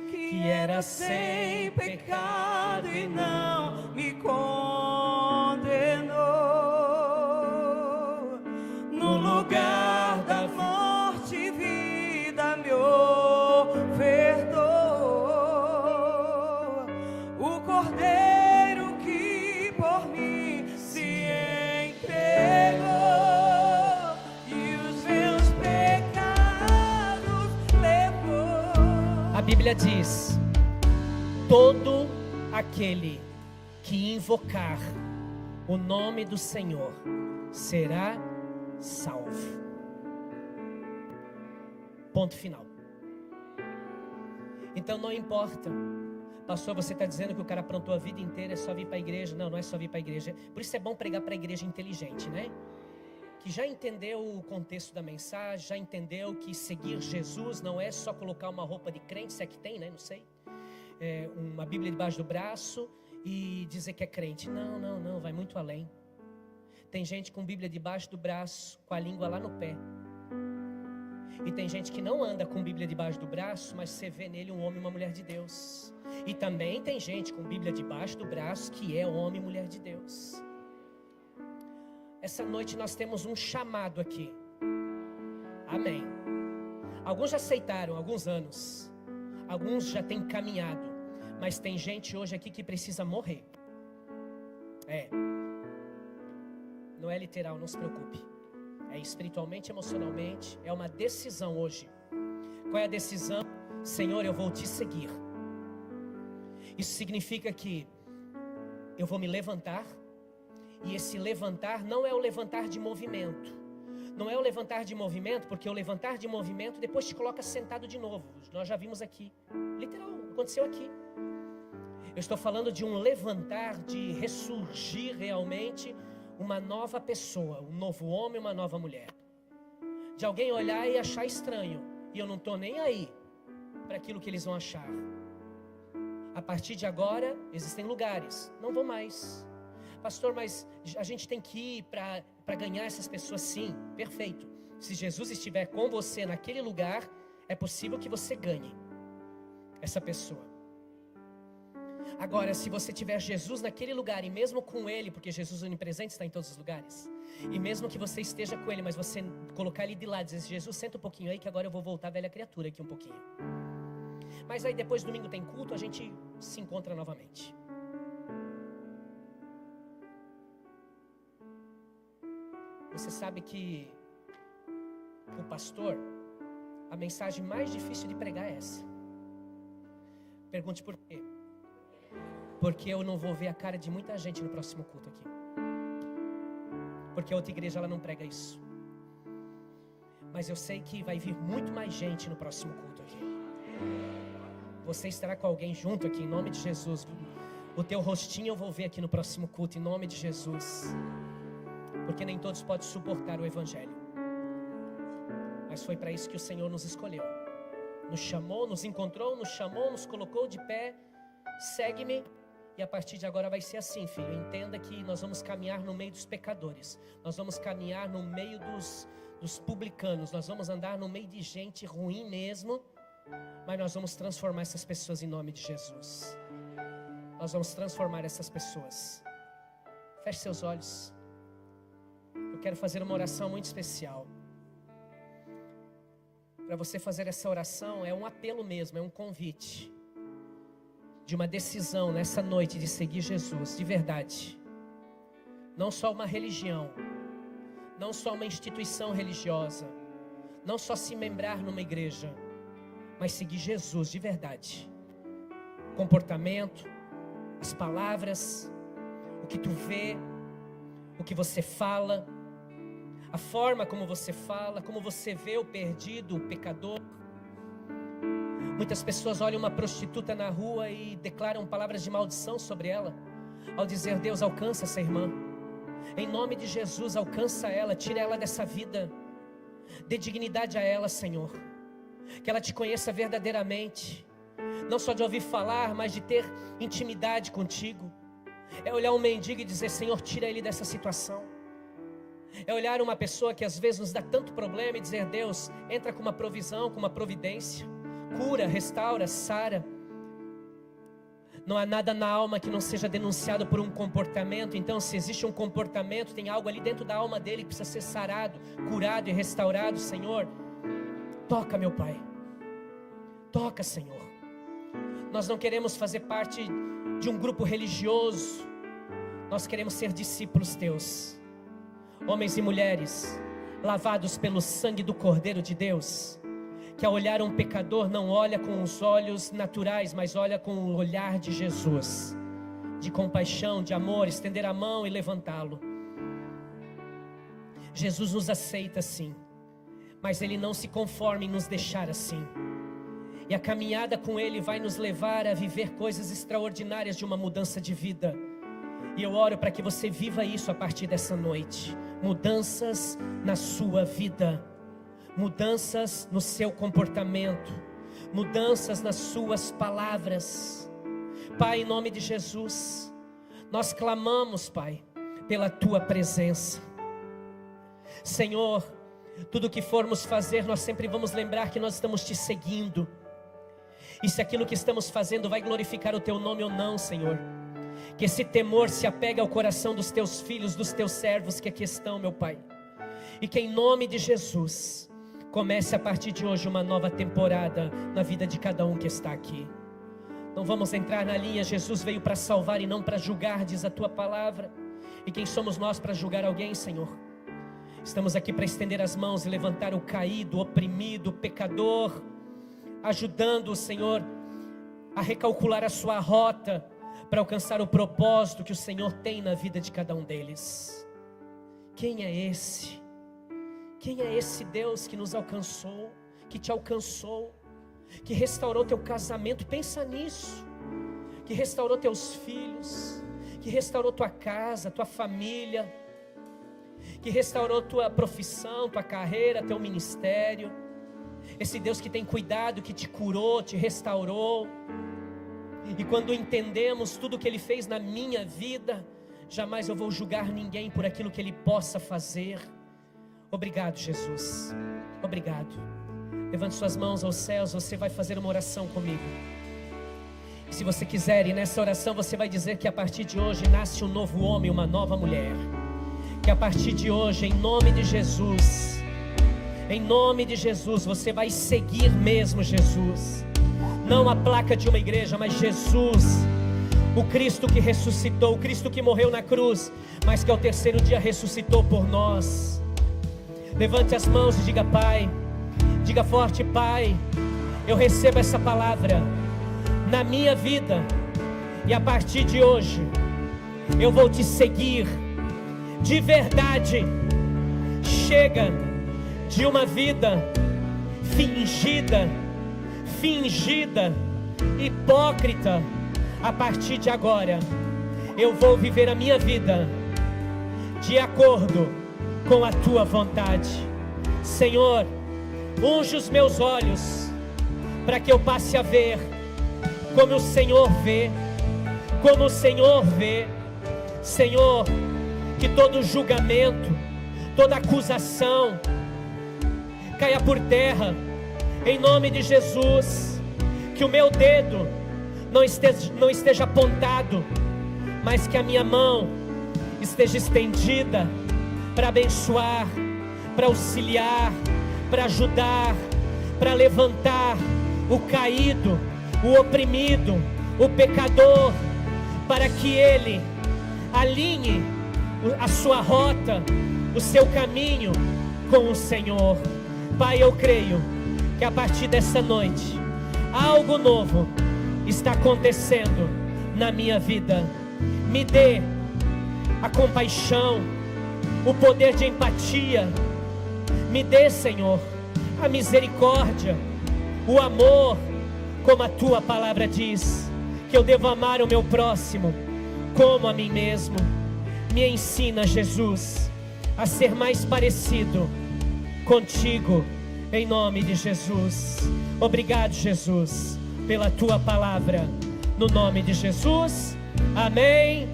que era sem pecado e não me condenou? No lugar da morte, vida me ofertou. O Cordeiro que por mim se entregou. A Bíblia diz: todo aquele que invocar o nome do Senhor será salvo. Ponto final. Então não importa, pastor, você está dizendo que o cara aprontou a vida inteira, é só vir para a igreja. Não, não é só vir para a igreja. Por isso é bom pregar para a igreja inteligente, né? Que já entendeu o contexto da mensagem, já entendeu que seguir Jesus não é só colocar uma roupa de crente, se é que tem, né? Não sei. Uma Bíblia debaixo do braço e dizer que é crente. Não, vai muito além. Tem gente com Bíblia debaixo do braço, com a língua lá no pé. E tem gente que não anda com Bíblia debaixo do braço, mas você vê nele um homem e uma mulher de Deus. E também tem gente com Bíblia debaixo do braço que é homem e mulher de Deus. Essa noite nós temos um chamado aqui. Amém. Alguns já aceitaram há alguns anos. Alguns já têm caminhado. Mas tem gente hoje aqui que precisa morrer. Não é literal, não se preocupe. É espiritualmente, emocionalmente. É uma decisão hoje. Qual é a decisão? Senhor, eu vou te seguir. Isso significa que eu vou me levantar. E esse levantar não é o levantar de movimento. Não é o levantar de movimento, porque o levantar de movimento depois te coloca sentado de novo. Nós já vimos aqui. Literal, aconteceu aqui. Eu estou falando de um levantar, de ressurgir realmente uma nova pessoa, um novo homem, uma nova mulher. De alguém olhar e achar estranho. E eu não estou nem aí para aquilo que eles vão achar. A partir de agora, existem lugares. Não vou mais. Pastor, mas a gente tem que ir para ganhar essas pessoas? Sim, perfeito. Se Jesus estiver com você naquele lugar, é possível que você ganhe essa pessoa. Agora, se você tiver Jesus naquele lugar, e mesmo com Ele, porque Jesus onipresente está em todos os lugares, e mesmo que você esteja com Ele, mas você colocar Ele de lado, dizer, Jesus, senta um pouquinho aí, que agora eu vou voltar a velha criatura aqui um pouquinho. Mas aí depois do domingo tem culto, a gente se encontra novamente. Você sabe que o pastor, a mensagem mais difícil de pregar é essa. Pergunte por quê? Porque eu não vou ver a cara de muita gente no próximo culto aqui. Porque a outra igreja ela não prega isso. Mas eu sei que vai vir muito mais gente no próximo culto aqui. Você estará com alguém junto aqui, em nome de Jesus. O teu rostinho eu vou ver aqui no próximo culto, em nome de Jesus. Porque nem todos podem suportar o Evangelho. Mas foi para isso que o Senhor nos escolheu. Nos chamou, nos encontrou, nos chamou, nos colocou de pé. Segue-me. E a partir de agora vai ser assim, filho. Entenda que nós vamos caminhar no meio dos pecadores. Nós vamos caminhar no meio dos publicanos. Nós vamos andar no meio de gente ruim mesmo. Mas nós vamos transformar essas pessoas em nome de Jesus. Nós vamos transformar essas pessoas. Feche seus olhos. Eu quero fazer uma oração muito especial. Para você fazer essa oração é um apelo mesmo, é um convite. De uma decisão nessa noite de seguir Jesus, de verdade. Não só uma religião, não só uma instituição religiosa, não só se membrar numa igreja, mas seguir Jesus de verdade. Comportamento, as palavras, o que tu vê, o que você fala, a forma como você fala, como você vê o perdido, o pecador. Muitas pessoas olham uma prostituta na rua e declaram palavras de maldição sobre ela, ao dizer, Deus, alcança essa irmã. Em nome de Jesus, alcança ela, tira ela dessa vida. Dê dignidade a ela, Senhor. Que ela te conheça verdadeiramente. Não só de ouvir falar, mas de ter intimidade contigo. É olhar um mendigo e dizer, Senhor, tira ele dessa situação. É olhar uma pessoa que às vezes nos dá tanto problema e dizer, Deus, entra com uma provisão, com uma providência. Cura, restaura, sara. Não há nada na alma que não seja denunciado por um comportamento. Então, se existe um comportamento, tem algo ali dentro da alma dele que precisa ser sarado, curado e restaurado. Senhor, toca, meu Pai. Toca, Senhor. Nós não queremos fazer parte de um grupo religioso. Nós queremos ser discípulos teus. Homens e mulheres, lavados pelo sangue do Cordeiro de Deus, que ao olhar um pecador não olha com os olhos naturais, mas olha com o olhar de Jesus, de compaixão, de amor, estender a mão e levantá-lo. Jesus nos aceita assim, mas Ele não se conforma em nos deixar assim. E a caminhada com Ele vai nos levar a viver coisas extraordinárias de uma mudança de vida. E eu oro para que você viva isso a partir dessa noite. Mudanças na sua vida. Mudanças no seu comportamento. Mudanças nas suas palavras. Pai, em nome de Jesus, nós clamamos, Pai, pela Tua presença. Senhor, Tudo que formos fazer, nós sempre vamos lembrar que nós estamos te seguindo. E se aquilo que estamos fazendo vai glorificar o teu nome ou não, Senhor. Que esse temor se apegue ao coração dos teus filhos, dos teus servos que aqui estão, meu Pai. E que em nome de Jesus, comece a partir de hoje uma nova temporada na vida de cada um que está aqui. Não vamos entrar na linha, Jesus veio para salvar e não para julgar, diz a tua palavra. E quem somos nós para julgar alguém, Senhor? Estamos aqui para estender as mãos e levantar o caído, o oprimido, o pecador, ajudando o Senhor a recalcular a sua rota para alcançar o propósito que o Senhor tem na vida de cada um deles. Quem é esse? Quem é esse Deus que nos alcançou, que te alcançou, que restaurou teu casamento? Pensa nisso. Que restaurou teus filhos, que restaurou tua casa, tua família, que restaurou tua profissão, tua carreira, teu ministério. Esse Deus que tem cuidado, que te curou, te restaurou. E quando entendemos tudo que Ele fez na minha vida, jamais eu vou julgar ninguém por aquilo que Ele possa fazer. Obrigado, Jesus. Obrigado. Levante suas mãos aos céus, você vai fazer uma oração comigo. E se você quiser, e nessa oração você vai dizer que a partir de hoje nasce um novo homem, uma nova mulher. Que a partir de hoje, em nome de Jesus, você vai seguir mesmo Jesus. Não a placa de uma igreja, mas Jesus, o Cristo que ressuscitou, o Cristo que morreu na cruz, mas que ao terceiro dia ressuscitou por nós. Levante as mãos e diga: Pai, diga forte: Pai, eu recebo essa palavra na minha vida, e a partir de hoje eu vou te seguir de verdade. Chega de uma vida fingida, hipócrita. A partir de agora eu vou viver a minha vida de acordo com a tua vontade. Senhor, unge os meus olhos para que eu passe a ver como o Senhor vê, como o Senhor vê. Senhor, que todo julgamento, toda acusação caia por terra, em nome de Jesus. Que o meu dedo não esteja apontado, mas que a minha mão esteja estendida para abençoar, para auxiliar, para ajudar, para levantar o caído, o oprimido, o pecador, para que ele alinhe a sua rota, o seu caminho com o Senhor. Pai, eu creio que a partir dessa noite algo novo está acontecendo na minha vida. Me dê a compaixão, o poder de empatia. Me dê, Senhor, a misericórdia, o amor, como a tua palavra diz, que eu devo amar o meu próximo como a mim mesmo. Me ensina, Jesus, a ser mais parecido contigo, em nome de Jesus. Obrigado, Jesus, pela tua palavra, no nome de Jesus. Amém.